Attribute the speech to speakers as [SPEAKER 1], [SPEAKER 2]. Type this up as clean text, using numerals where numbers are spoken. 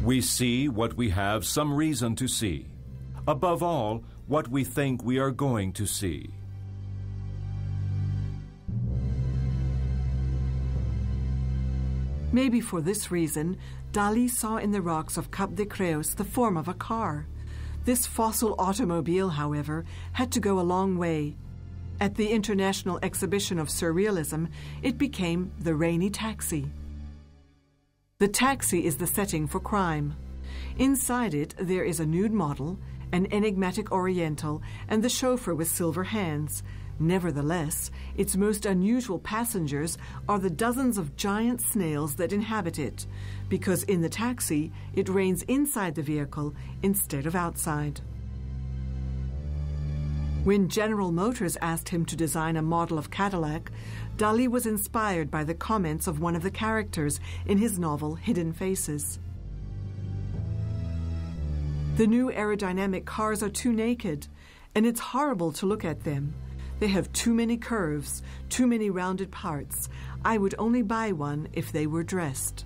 [SPEAKER 1] We see what we have some reason to see. Above all, what we think we are going to see.
[SPEAKER 2] Maybe for this reason, Dali saw in the rocks of Cap de Creus the form of a car. This fossil automobile, however, had to go a long way. At the International Exhibition of Surrealism, it became the rainy taxi. The taxi is the setting for crime. Inside it, there is a nude model, an enigmatic Oriental, and the chauffeur with silver hands. Nevertheless, its most unusual passengers are the dozens of giant snails that inhabit it, because in the taxi, it rains inside the vehicle instead of outside. When General Motors asked him to design a model of Cadillac, Dali was inspired by the comments of one of the characters in his novel Hidden Faces. The new aerodynamic cars are too naked, and it's horrible to look at them. They have too many curves, too many rounded parts. I would only buy one if they were dressed.